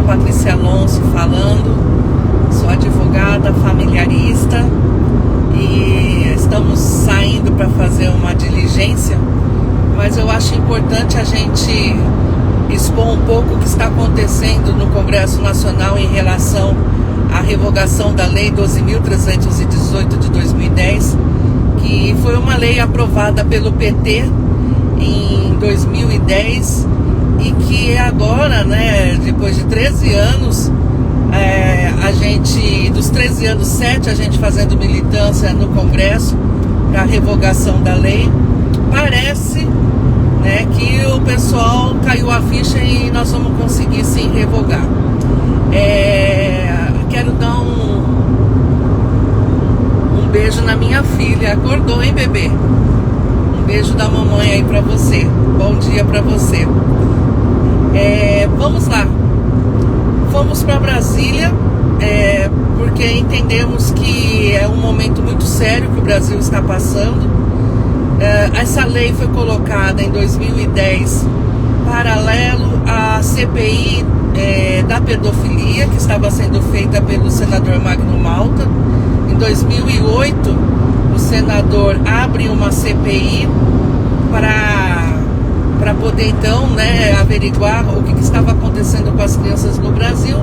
Patrícia Alonso falando, sou advogada familiarista e estamos saindo para fazer uma diligência, mas eu acho importante a gente expor um pouco o que está acontecendo no Congresso Nacional em relação à revogação da Lei 12.318 de 2010, que foi uma lei aprovada pelo PT em 2010 e que agora, né, depois de 13 anos, dos 13 anos, 7 a gente fazendo militância no Congresso para a revogação da lei, parece, né, que o pessoal caiu a ficha e nós vamos conseguir sim revogar. Quero dar um beijo na minha filha. Acordou, hein, bebê? Um beijo da mamãe aí pra você. Bom dia pra você. Vamos lá. Fomos para Brasília porque entendemos que é um momento muito sério que o Brasil está passando. Essa lei foi colocada em 2010 paralelo à CPI da pedofilia, que estava sendo feita pelo senador Magno Malta. Em 2008, o senador abre uma CPI para poder então, né, averiguar o que estava acontecendo com as crianças no Brasil.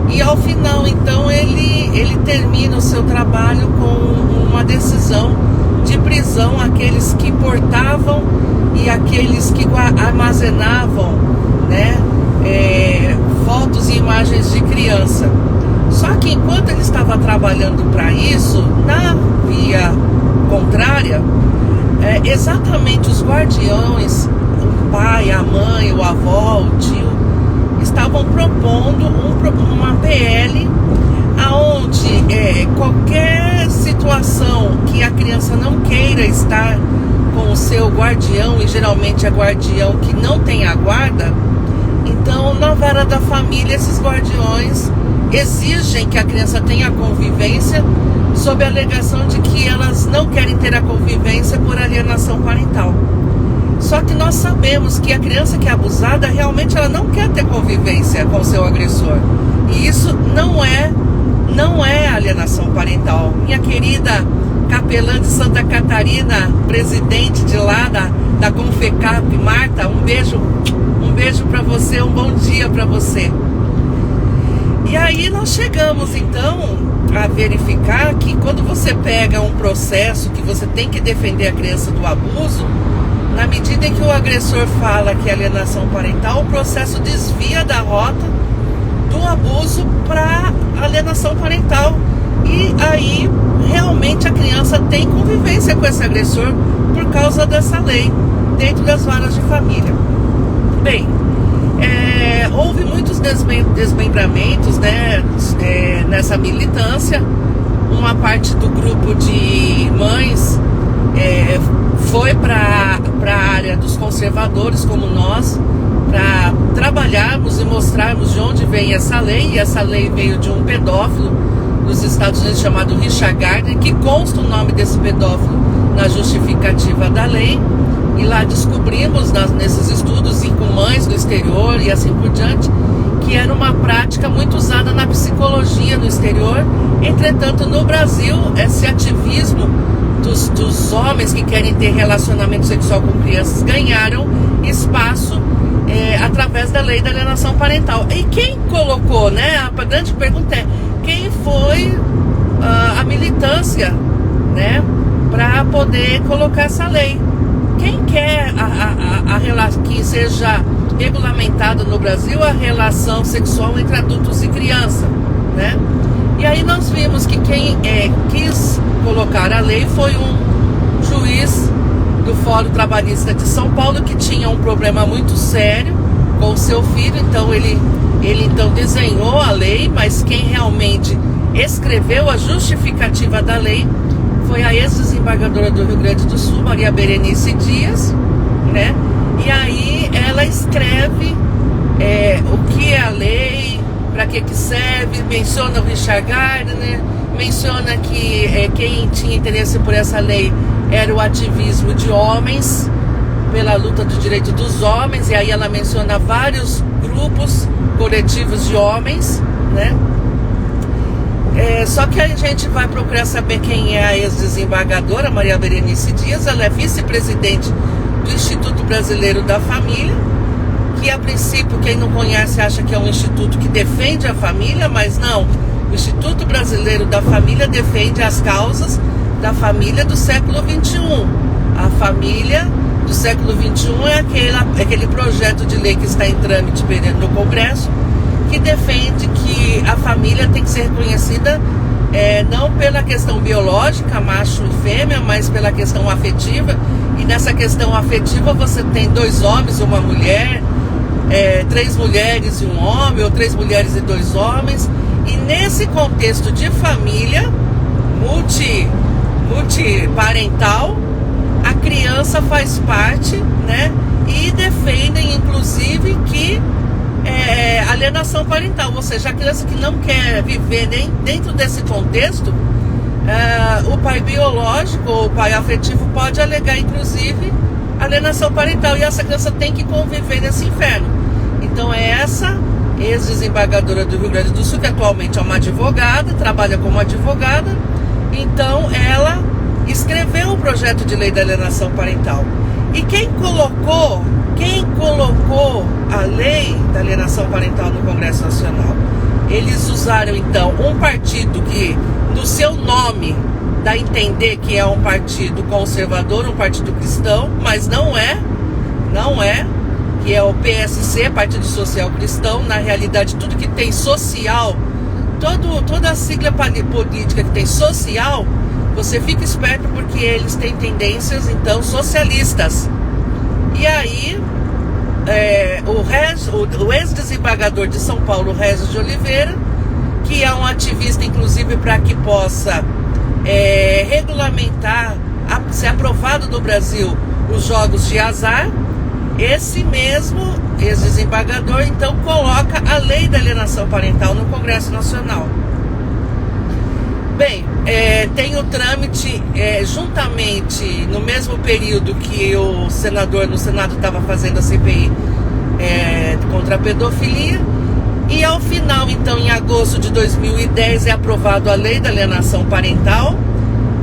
E ao final, então, ele termina o seu trabalho com uma decisão de prisão àqueles que portavam e aqueles que armazenavam, né, fotos e imagens de criança. Só que enquanto ele estava trabalhando para isso, na via contrária, exatamente os guardiões, o pai, a mãe, o avó, o tio, estavam propondo uma PL aonde qualquer situação que a criança não queira estar com o seu guardião, e geralmente é guardião que não tem a guarda, então na vara da família esses guardiões exigem que a criança tenha convivência sob a alegação de que elas não querem ter a convivência por alienação parental. Só que nós sabemos que a criança que é abusada, realmente ela não quer ter convivência com o seu agressor. E isso não é alienação parental. Minha querida capelã de Santa Catarina, presidente de lá da Confecap, Marta, um beijo para você, um bom dia para você. E aí nós chegamos então a verificar que quando você pega um processo que você tem que defender a criança do abuso, na medida em que o agressor fala que é alienação parental, o processo desvia da rota do abuso para alienação parental. E aí realmente a criança tem convivência com esse agressor por causa dessa lei dentro das varas de família. Bem, houve muitos desmembramentos, né, nessa militância. Uma parte do grupo de mães foi para a área dos conservadores, como nós, para trabalharmos e mostrarmos de onde vem essa lei. E essa lei veio de um pedófilo nos Estados Unidos chamado Richard Gardner, que consta o nome desse pedófilo na justificativa da lei. E lá descobrimos, nesses estudos e com mães do exterior e assim por diante, que era uma prática muito usada na psicologia no exterior. Entretanto, no Brasil, esse ativismo dos homens que querem ter relacionamento sexual com crianças ganharam espaço através da lei da alienação parental. E quem colocou, né? A grande pergunta é: quem foi a militância, né, para poder colocar essa lei? Quem quer que seja regulamentado no Brasil a relação sexual entre adultos e criança, né? E aí nós vimos que quem quis colocar a lei foi um juiz do Fórum Trabalhista de São Paulo, que tinha um problema muito sério com o seu filho. Então ele então desenhou a lei, mas quem realmente escreveu a justificativa da lei foi a ex-desembargadora do Rio Grande do Sul, Maria Berenice Dias, né? E aí ela escreve o que é a lei, para que serve, menciona o Richard Gardner, menciona que quem tinha interesse por essa lei era o ativismo de homens, pela luta do direito dos homens, e aí ela menciona vários grupos coletivos de homens, né? Só que a gente vai procurar saber quem é a ex-desembargadora Maria Berenice Dias. Ela é vice-presidente do Instituto Brasileiro da Família, que a princípio, quem não conhece, acha que é um instituto que defende a família, mas não. O Instituto Brasileiro da Família defende as causas da família do século XXI. A família do século XXI é aquele projeto de lei que está em trâmite no Congresso, que defende que a família tem que ser reconhecida não pela questão biológica, macho e fêmea, mas pela questão afetiva. E nessa questão afetiva você tem 2 homens e uma mulher, 3 mulheres e um homem, ou 3 mulheres e 2 homens. E nesse contexto de família multiparental, a criança faz parte, né? E defendem, inclusive, que alienação parental, ou seja, a criança que não quer viver nem dentro desse contexto, o pai biológico ou o pai afetivo pode alegar, inclusive, alienação parental, e essa criança tem que conviver nesse inferno. Então é essa ex-desembargadora do Rio Grande do Sul, que atualmente é uma advogada, trabalha como advogada. Então ela escreveu o projeto de lei da alienação parental. E quem colocou a lei da alienação parental no Congresso Nacional? Eles usaram então um partido que no seu nome dá a entender que é um partido conservador, um partido cristão, mas não é, que é o PSC, Partido Social Cristão. Na realidade, tudo que tem social, toda a sigla política que tem social, você fica esperto, porque eles têm tendências, então, socialistas. E aí, o ex-desembargador de São Paulo, Régis de Oliveira, que é um ativista, inclusive, para que possa regulamentar, ser aprovado no Brasil, os jogos de azar, esse mesmo ex-desembargador, então, coloca a lei da alienação parental no Congresso Nacional. Bem, tem o trâmite juntamente no mesmo período que o senador no Senado estava fazendo a CPI contra a pedofilia, e ao final, então, em agosto de 2010, é aprovado a lei da alienação parental,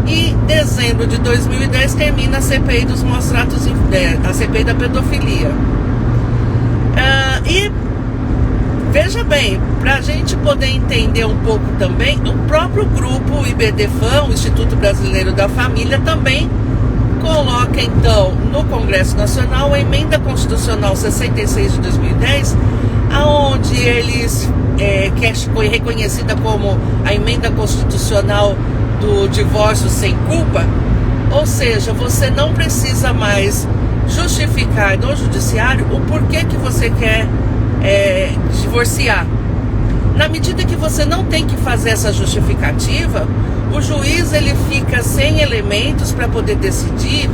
e em dezembro de 2010 termina a CPI dos maus tratos, a CPI da pedofilia. E veja bem, para a gente poder entender um pouco também, o próprio grupo, o IBDFAM, o Instituto Brasileiro da Família, também coloca então no Congresso Nacional a Emenda Constitucional 66 de 2010, aonde eles, que foi reconhecida como a Emenda Constitucional do divórcio sem culpa, ou seja, você não precisa mais justificar no judiciário o porquê que você quer divorciar. Na medida que você não tem que fazer essa justificativa, o juiz ele fica sem elementos para poder decidir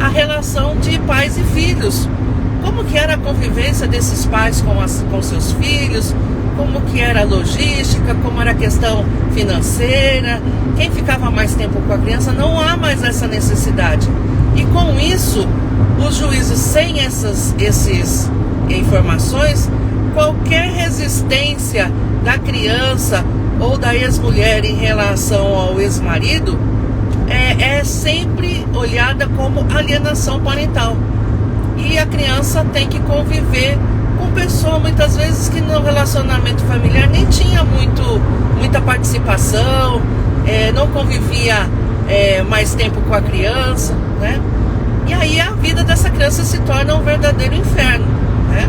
a relação de pais e filhos. Como que era a convivência desses pais com seus filhos, como que era a logística, como era a questão financeira, quem ficava mais tempo com a criança. Não há mais essa necessidade. E com isso, os juízes, sem essas informações, qualquer resistência da criança ou da ex-mulher em relação ao ex-marido é sempre olhada como alienação parental. E a criança tem que conviver com pessoa, muitas vezes, que no relacionamento familiar nem tinha muita participação, não convivia mais tempo com a criança, né? E aí a vida dessa criança se torna um verdadeiro inferno, né?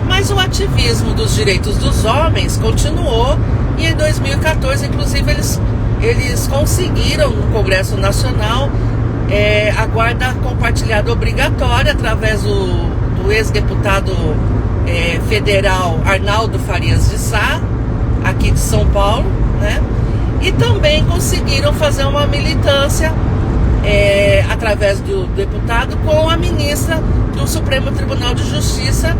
Mas o ativismo dos direitos dos homens continuou, e em 2014, inclusive, eles conseguiram no Congresso Nacional a guarda compartilhada obrigatória através do ex-deputado federal Arnaldo Farias de Sá, aqui de São Paulo, né? E também conseguiram fazer uma militância através do deputado com a ministra do Supremo Tribunal de Justiça,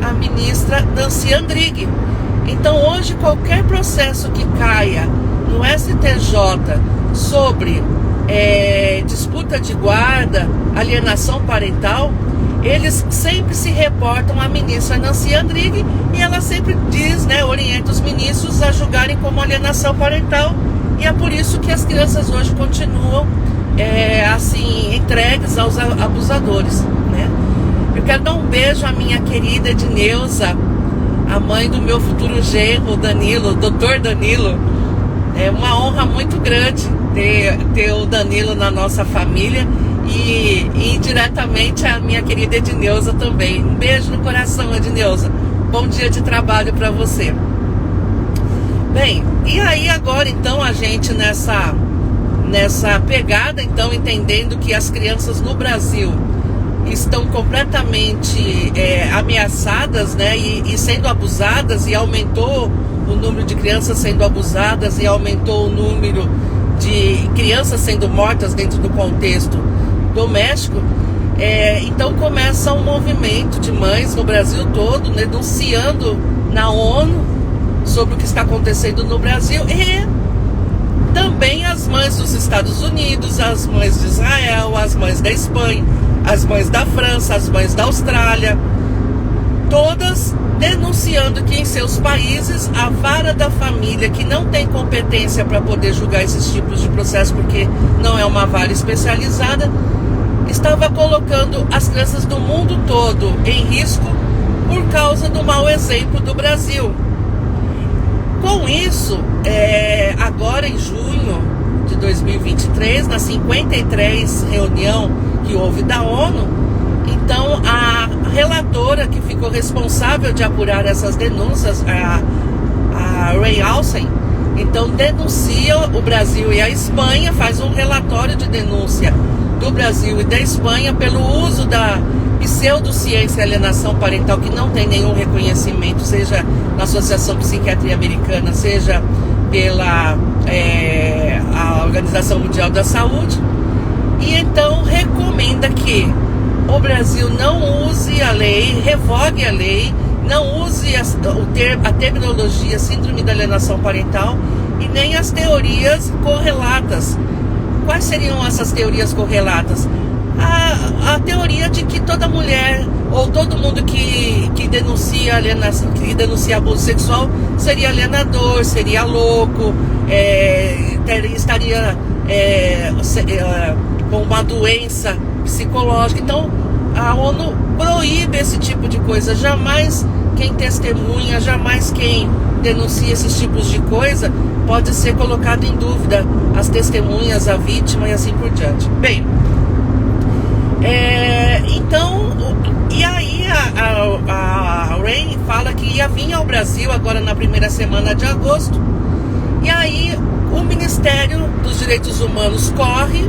a ministra Nancy Andrighi. Então hoje qualquer processo que caia no STJ sobre disputa de guarda, alienação parental, eles sempre se reportam à ministra Nancy Andrighi e ela sempre diz, né, orienta os ministros a julgarem como alienação parental, e é por isso que as crianças hoje continuam assim, entregues aos abusadores, né? Eu quero dar um beijo à minha querida Edneuza, a mãe do meu futuro genro, Danilo, o doutor Danilo. É uma honra muito grande ter o Danilo na nossa família e indiretamente a minha querida Edneuza também. Um beijo no coração, Edneuza. Bom dia de trabalho para você. Bem, e aí agora então a gente nessa pegada, então entendendo que as crianças no Brasil estão completamente ameaçadas, né, e sendo abusadas, e aumentou o número de crianças sendo abusadas e aumentou o número de crianças sendo mortas dentro do contexto doméstico. Então começa um movimento de mães no Brasil todo, né, denunciando na ONU sobre o que está acontecendo no Brasil, e também as mães dos Estados Unidos, as mães de Israel, as mães da Espanha, as mães da França, as mães da Austrália, todas denunciando que em seus países a vara da família, que não tem competência para poder julgar esses tipos de processo, porque não é uma vara especializada, estava colocando as crianças do mundo todo em risco por causa do mau exemplo do Brasil. Com isso, agora em junho de 2023, na 53 reunião que houve da ONU, então a relatora que ficou responsável de apurar essas denúncias, a Ray Alsen, então denuncia o Brasil e a Espanha, faz um relatório de denúncia do Brasil e da Espanha pelo uso da pseudociência e alienação parental, que não tem nenhum reconhecimento, seja na Associação Psiquiatria Americana, seja pela a Organização Mundial da Saúde, e então recomenda que o Brasil não use a lei, revogue a lei, não use a terminologia síndrome da alienação parental e nem as teorias correlatas. Quais seriam essas teorias correlatas? A teoria de que toda mulher ou todo mundo que denuncia alienação, que denuncia abuso sexual, seria alienador, seria louco, estaria com uma doença psicológica. Então a ONU proíbe esse tipo de coisa. Jamais quem testemunha, jamais quem denuncia esses tipos de coisa pode ser colocado em dúvida, as testemunhas, a vítima e assim por diante. Bem, então, e aí a Ray fala que ia vir ao Brasil agora na primeira semana de agosto, e aí o Ministério dos Direitos Humanos corre,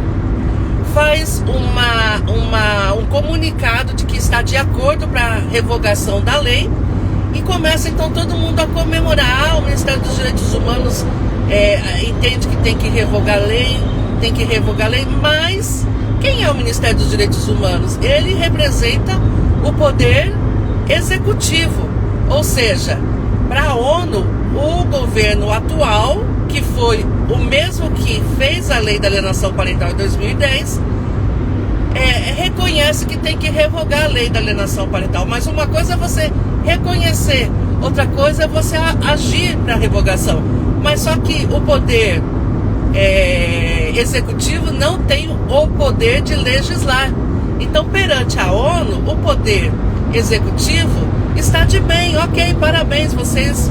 faz um comunicado de que está de acordo para a revogação da lei, e começa então todo mundo a comemorar. O Ministério dos Direitos Humanos entende que tem que revogar a lei, mas quem é o Ministério dos Direitos Humanos? Ele representa o poder executivo, ou seja, para a ONU, o governo atual, que foi o mesmo que fez a lei da alienação parental em 2010, reconhece que tem que revogar a lei da alienação parental. Mas uma coisa é você reconhecer, outra coisa é você agir para a revogação. Mas só que o poder executivo não tem o poder de legislar. Então, perante a ONU, o poder executivo está de bem, ok, parabéns, vocês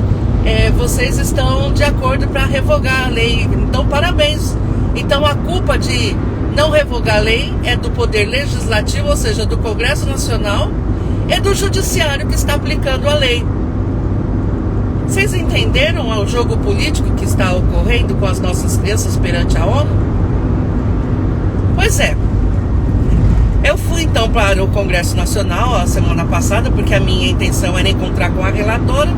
estão de acordo para revogar a lei, então parabéns. Então a culpa de não revogar a lei é do poder legislativo, ou seja, do Congresso Nacional, e do Judiciário que está aplicando a lei. Vocês entenderam o jogo político que está ocorrendo com as nossas crianças perante a ONU? Pois é. Eu fui então para o Congresso Nacional a semana passada, porque a minha intenção era encontrar com a relatora.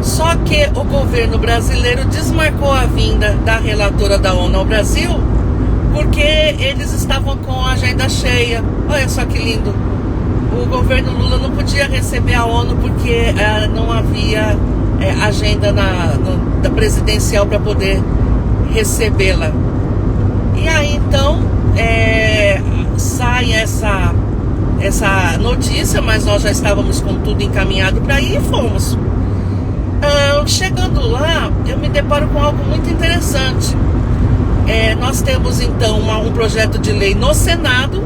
Só que o governo brasileiro desmarcou a vinda da relatora da ONU ao Brasil, porque eles estavam com a agenda cheia. Olha só que lindo. O governo Lula não podia receber a ONU porque não havia agenda da presidencial para poder recebê-la. E aí então sai essa notícia, mas nós já estávamos com tudo encaminhado para ir e fomos. Chegando lá, eu me deparo com algo muito interessante. Nós temos então um projeto de lei no Senado,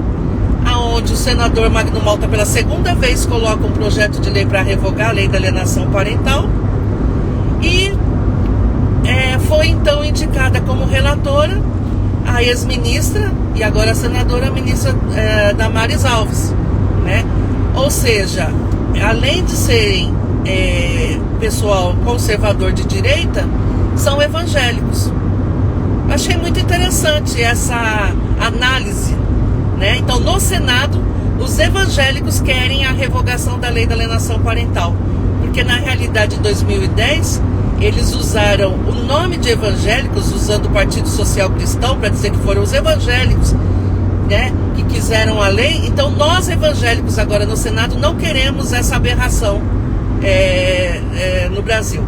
onde o senador Magno Malta pela segunda vez coloca um projeto de lei para revogar a lei da alienação parental, e foi então indicada como relatora a ex-ministra e agora a senadora, a ministra Damares Alves, né? Ou seja, além de serem pessoal conservador de direita, são evangélicos. Achei muito interessante essa análise, né? Então, no Senado, os evangélicos querem a revogação da lei da alienação parental, porque na realidade, em 2010, eles usaram o nome de evangélicos, usando o Partido Social Cristão, para dizer que foram os evangélicos, né, que quiseram a lei. Então, nós evangélicos agora no Senado não queremos essa aberração no Brasil.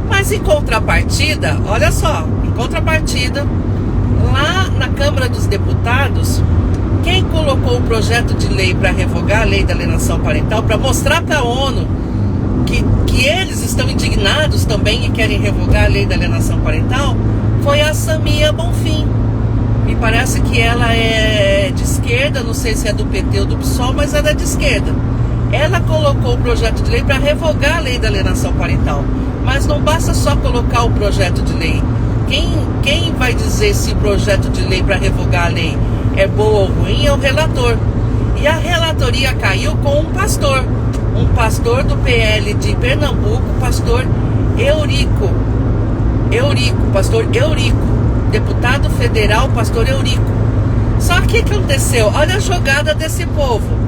Mas em contrapartida, olha só, em contrapartida, lá na Câmara dos Deputados, quem colocou o projeto de lei para revogar a lei da alienação parental, para mostrar para a ONU que eles estão indignados também e querem revogar a lei da alienação parental, foi a Samia Bonfim. Me parece que ela é de esquerda, não sei se é do PT ou do PSOL, mas ela é de esquerda. Ela colocou o projeto de lei para revogar a lei da alienação parental. Mas não basta só colocar o projeto de lei. Quem vai dizer se o projeto de lei para revogar a lei é boa ou ruim é o relator. E a relatoria caiu com um pastor do PL de Pernambuco, pastor Eurico, pastor Eurico, deputado federal, pastor Eurico. Só que o que aconteceu? Olha a jogada desse povo.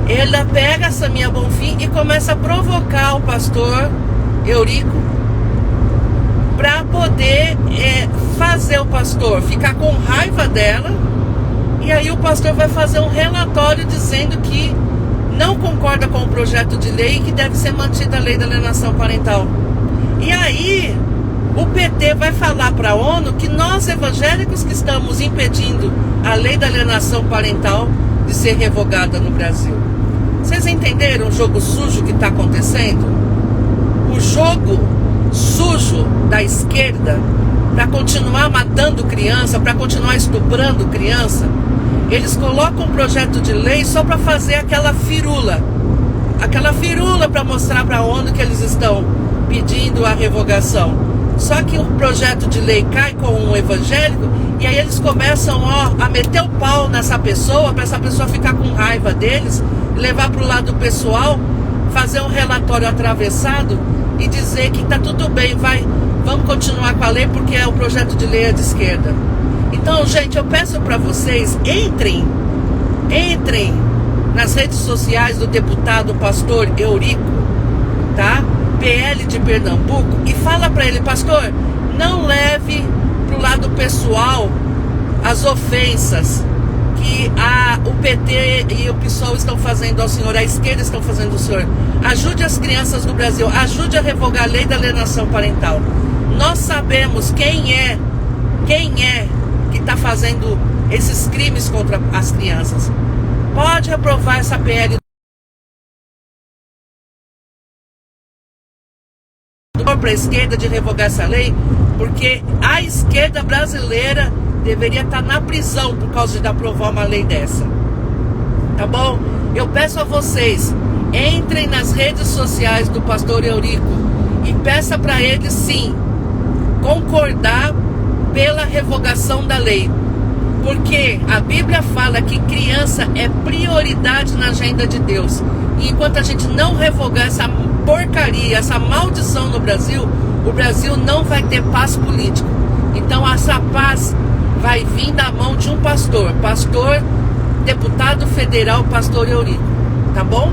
Ela pega a Samia Bonfim e começa a provocar o pastor Eurico para poder fazer o pastor ficar com raiva dela. E aí o pastor vai fazer um relatório dizendo que não concorda com o projeto de lei e que deve ser mantida a lei da alienação parental. E aí o PT vai falar para a ONU que nós evangélicos que estamos impedindo a lei da alienação parental de ser revogada no Brasil. Vocês entenderam o jogo sujo que está acontecendo? O jogo sujo da esquerda para continuar matando criança, para continuar estuprando criança. Eles colocam um projeto de lei só para fazer aquela firula para mostrar para a ONU que eles estão pedindo a revogação. Só que o projeto de lei cai com um evangélico e aí eles começam a meter o pau nessa pessoa, para essa pessoa ficar com raiva deles, levar para o lado pessoal, fazer um relatório atravessado e dizer que está tudo bem, vamos continuar com a lei porque o projeto de lei é de esquerda. Então, gente, eu peço para vocês, entrem nas redes sociais do deputado pastor Eurico, tá? PL de Pernambuco, e fala para ele: pastor, não leve pro lado pessoal as ofensas que o PT e o PSOL estão fazendo ao senhor, a esquerda estão fazendo ao senhor. Ajude as crianças do Brasil, ajude a revogar a lei da alienação parental. Nós sabemos quem é que está fazendo esses crimes contra as crianças. Pode aprovar essa PL para a esquerda de revogar essa lei, porque a esquerda brasileira deveria estar na prisão por causa de aprovar uma lei dessa. Tá bom? Eu peço a vocês, entrem nas redes sociais do pastor Eurico e peça para ele, sim, concordar pela revogação da lei. Porque a Bíblia fala que criança é prioridade na agenda de Deus. E enquanto a gente não revogar essa porcaria, essa maldição no Brasil, o Brasil não vai ter paz política. Então essa paz vai vir da mão de um pastor, deputado federal, pastor Eurico. Tá bom?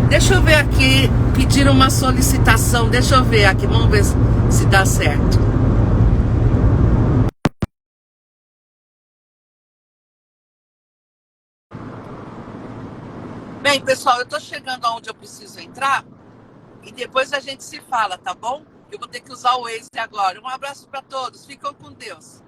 Deixa eu ver aqui, pedir uma solicitação, deixa eu ver aqui, vamos ver se dá certo. Bem, pessoal, eu tô chegando aonde eu preciso entrar e depois a gente se fala, tá bom? Eu vou ter que usar o Waze agora. Um abraço para todos, ficam com Deus.